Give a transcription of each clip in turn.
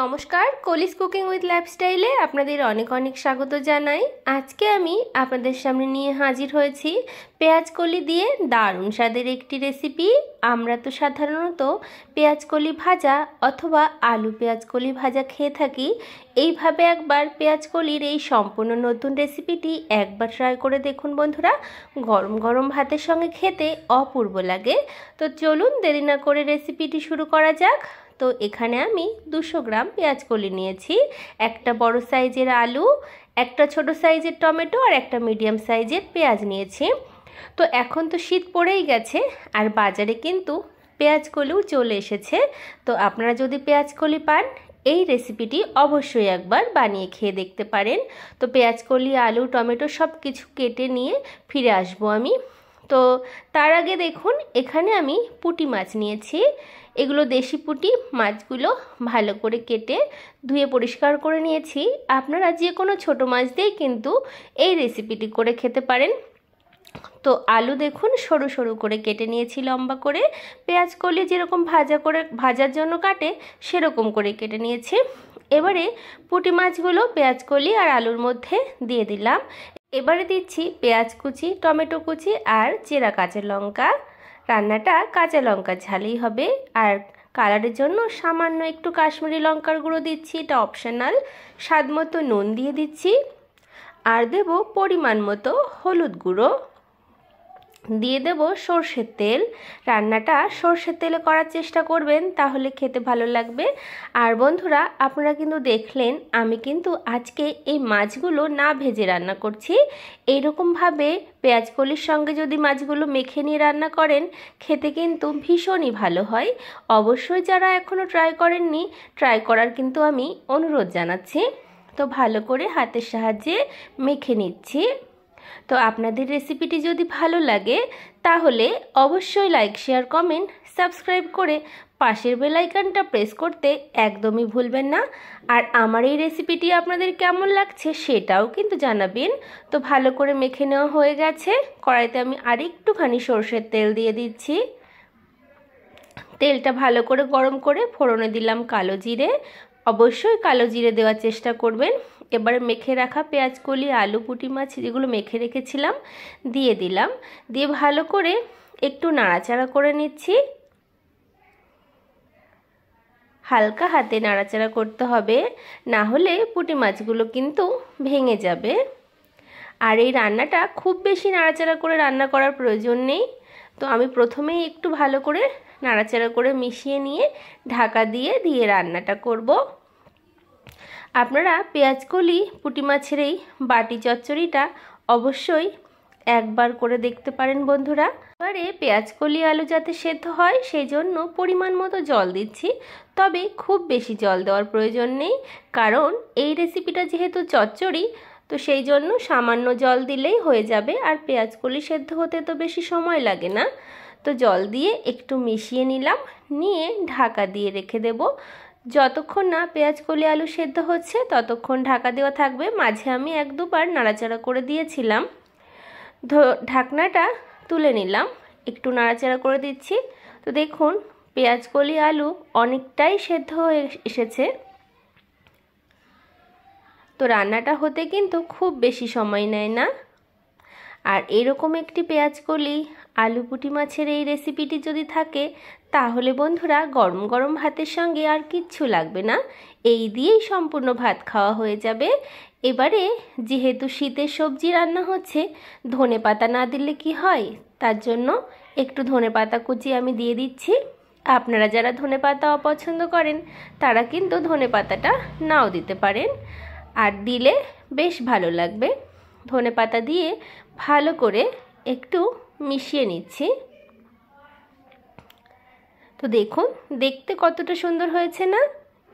নমস্কার, কলিস cooking with লাইফস্টাইলে আপনাদের অনেক অনেক স্বাগত জানাই। আজকে আমি আপনাদের সামনে নিয়ে হাজির হয়েছি পেঁয়াজ কলি দিয়ে দারুণ স্বাদের একটি রেসিপি। আমরা তো সাধারণত পেঁয়াজ কলি ভাজা অথবা আলু পেঁয়াজ কলি ভাজা খেয়ে থাকি। এইভাবে একবার পেঁয়াজ কলির এই সম্পূর্ণ নতুন রেসিপিটি একবার ট্রাই করে দেখুন বন্ধুরা, গরম গরম ভাতের সঙ্গে খেতে অপূর্ব লাগে। তো চলুন দেরি না করে রেসিপিটি শুরু করা যাক। তো এখানে আমি 200 গ্রাম পেঁয়াজ কলি নিয়েছি, একটা বড় সাইজের আলু, একটা ছোট সাইজের টমেটো আর একটা মিডিয়াম সাইজের পেঁয়াজ নিয়েছি। তো এখন তো শীত পড়েই গেছে আর বাজারে কিন্তু পেঁয়াজ কলিও চলে এসেছে। তো আপনারা যদি পেঁয়াজ কলি পান, এই রেসিপিটি অবশ্যই একবার বানিয়ে খেয়ে দেখতে পারেন। তো পেঁয়াজ কলি, আলু, টমেটো সব কিছু কেটে নিয়ে ফিরে আসবো আমি। তো তার আগে দেখুন, এখানে আমি পুঁটি মাছ নিয়েছি। এগুলো দেশি পুঁটি মাছগুলো ভালো করে কেটে ধুয়ে পরিষ্কার করে নিয়েছি। আপনারা যে কোনো ছোটো মাছ দিয়েই কিন্তু এই রেসিপিটি করে খেতে পারেন। তো আলু দেখুন সরু সরু করে কেটে নিয়েছি লম্বা করে। পেঁয়াজ কলি যেরকম ভাজার জন্য কাটে সেরকম করে কেটে নিয়েছি। এবারে পুঁটি মাছগুলো পেঁয়াজ কলি আর আলুর মধ্যে দিয়ে দিলাম। এবারে দিচ্ছি পেঁয়াজ কুচি, টমেটো কুচি আর চেরা কাঁচা লঙ্কা। রান্নাটা কাঁচা লঙ্কার ঝালেই হবে। আর কালারের জন্য সামান্য একটু কাশ্মীরি লঙ্কার গুঁড়ো দিচ্ছি, এটা অপশনাল। স্বাদ মতো নুন দিয়ে দিচ্ছি আর দেব পরিমাণ মতো হলুদ গুঁড়ো। দিয়ে দেব সর্ষের তেল। রান্নাটা সর্ষের তেলে করার চেষ্টা করবেন, তাহলে খেতে ভালো লাগবে। আর বন্ধুরা, আপনারা কিন্তু দেখলেন আমি কিন্তু আজকে এই মাছগুলো না ভেজে রান্না করছি। এইরকমভাবে পেঁয়াজ কলির সঙ্গে যদি মাছগুলো মেখে নিয়ে রান্না করেন, খেতে কিন্তু ভীষণই ভালো হয়। অবশ্যই যারা এখনও ট্রাই করেননি, ট্রাই করার কিন্তু আমি অনুরোধ জানাচ্ছি। তো ভালো করে হাতের সাহায্যে মেখে নিচ্ছি। তো আপনাদের রেসিপিটি যদি ভালো লাগে তাহলে অবশ্যই লাইক, শেয়ার, কমেন্ট, সাবস্ক্রাইব করে পাশের বেল আইকনটা প্রেস করতে একদমই ভুলবেন না। আর আমার এই রেসিপিটি আপনাদের কেমন লাগছে সেটাও কিন্তু জানাবেন। তো ভালো করে মেখে নেওয়া হয়ে গেছে। কড়াইতে আমি আরেকটুখানি সরষের তেল দিয়ে দিচ্ছি। তেলটা ভালো করে গরম করে ফোড়নে দিলাম কালো জিরে। অবশ্যই কালো জিরে দেওয়ার চেষ্টা করবেন। এবারে মেখে রাখা পেঁয়াজ কলি, আলু, পুঁটি মাছ যেগুলো মেখে রেখেছিলাম দিয়ে দিলাম। দিয়ে ভালো করে একটু নাড়াচাড়া করে নিচ্ছি। হালকা হাতে নাড়াচাড়া করতে হবে, না হলে পুঁটি মাছগুলো কিন্তু ভেঙে যাবে। আর এই রান্নাটা খুব বেশি নাড়াচাড়া করে রান্না করার প্রয়োজন নেই। তো আমি প্রথমেই একটু ভালো করে নাড়াচাড়া করে মিশিয়ে নিয়ে ঢাকা দিয়ে রান্নাটা করব। আপনারা পেঁয়াজ কলি, পুঁটি মাছের এই বাটি চচ্চড়িটা অবশ্যই একবার করে দেখতে পারেন বন্ধুরা। এবারে পেঁয়াজ কলি, আলু যাতে সেদ্ধ হয় সেই জন্য পরিমাণ মতো জল দিচ্ছি। তবে খুব বেশি জল দেওয়ার প্রয়োজন নেই, কারণ এই রেসিপিটা যেহেতু চচ্চড়ি, তো সেই জন্য সামান্য জল দিলেই হয়ে যাবে। আর পেঁয়াজ কলি সেদ্ধ হতে তো বেশি সময় লাগে না। তো জল দিয়ে একটু মিশিয়ে নিলাম, নিয়ে ঢাকা দিয়ে রেখে দেব। যতক্ষণ না পেঁয়াজ কলি, আলু সেদ্ধ হচ্ছে ততক্ষণ ঢাকা দেওয়া থাকবে। মাঝে আমি 1-2 বার নাড়াচাড়া করে দিয়েছিলাম। ঢাকনাটা তুলে নিলাম, একটু নাড়াচাড়া করে দিচ্ছি। তো দেখুন পেঁয়াজ কলি, আলু অনেকটাই সেদ্ধ হয়ে এসেছে। তো রান্নাটা হতে কিন্তু খুব বেশি সময় নেয় না। আর এরকম একটি পেঁয়াজ কলি, আলু, পুঁটি মাছের এই রেসিপিটি যদি থাকে, তাহলে বন্ধুরা গরম গরম ভাতের সঙ্গে আর কিচ্ছু লাগবে না। এই দিয়েই সম্পূর্ণ ভাত খাওয়া হয়ে যাবে। এবারে যেহেতু শীতের সবজি রান্না হচ্ছে, ধনেপাতা না দিলে কি হয়, তার জন্য একটু ধনেপাতা কুচি আমি দিয়ে দিচ্ছি। আপনারা যারা ধনেপাতা অপছন্দ করেন তারা কিন্তু ধনেপাতাটা নাও দিতে পারেন, আর দিলে বেশ ভালো লাগবে। ধনেপাতা দিয়ে ভালো করে একটু মিশিয়ে নিচ্ছি। তো দেখুন দেখতে কতটা সুন্দর হয়েছে না,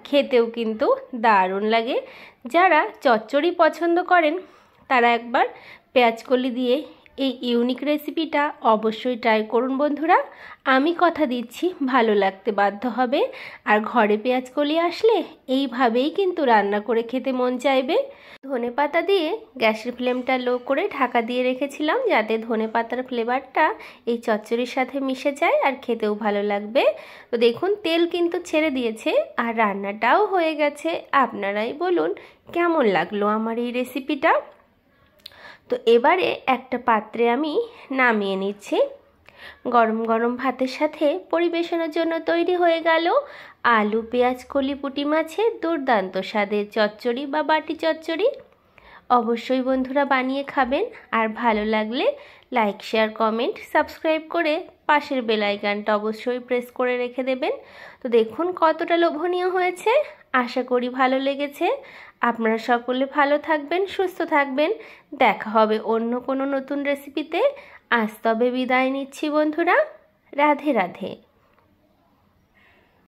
খেতেও কিন্তু দারুণ লাগে। যারা চচ্চড়ি পছন্দ করেন তারা একবার পেঁয়াজ কলি দিয়ে এই ইউনিক রেসিপিটা অবশ্যই ট্রাই করুন বন্ধুরা। আমি কথা দিচ্ছি ভালো লাগতে বাধ্য হবে। আর ঘরে পেঁয়াজকলি আসলে এইভাবেই কিন্তু রান্না করে খেতে মন চাইবে। ধনেপাতা দিয়ে গ্যাসের ফ্লেমটা লো করে ঢাকা দিয়ে রেখেছিলাম, যাতে ধনেপাতার ফ্লেভারটা এই চচ্চড়ির সাথে মিশে যায় আর খেতেও ভালো লাগবে। তো দেখুন তেল কিন্তু ছেড়ে দিয়েছে আর রান্নাটাও হয়ে গেছে। আপনারাই বলুন কেমন লাগলো আমার এই রেসিপিটা। তো এবারে একটা পাত্রে আমি নামিয়ে নিচ্ছি। গরম গরম ভাতের সাথে পরিবেশনের জন্য তৈরি হয়ে গেল আলু পেঁয়াজ কলি পুঁটি মাছের দুর্দান্ত স্বাদের চচ্চড়ি বা বাটি চচ্চড়ি। অবশ্যই বন্ধুরা বানিয়ে খাবেন, আর ভালো লাগলে লাইক শেয়ার কমেন্ট সাবস্ক্রাইব করে পাশের বেল আইকনটা অবশ্যই প্রেস করে রেখে দেবেন। তো দেখুন কতটা লোভনীয় হয়েছে, আশা করি ভালো লেগেছে। আপনারা সকলে ভালো থাকবেন, সুস্থ থাকবেন। দেখা হবে অন্য কোনো নতুন রেসিপিতে। আজ তবে বিদায় নিচ্ছি বন্ধুরা। রাধে রাধে।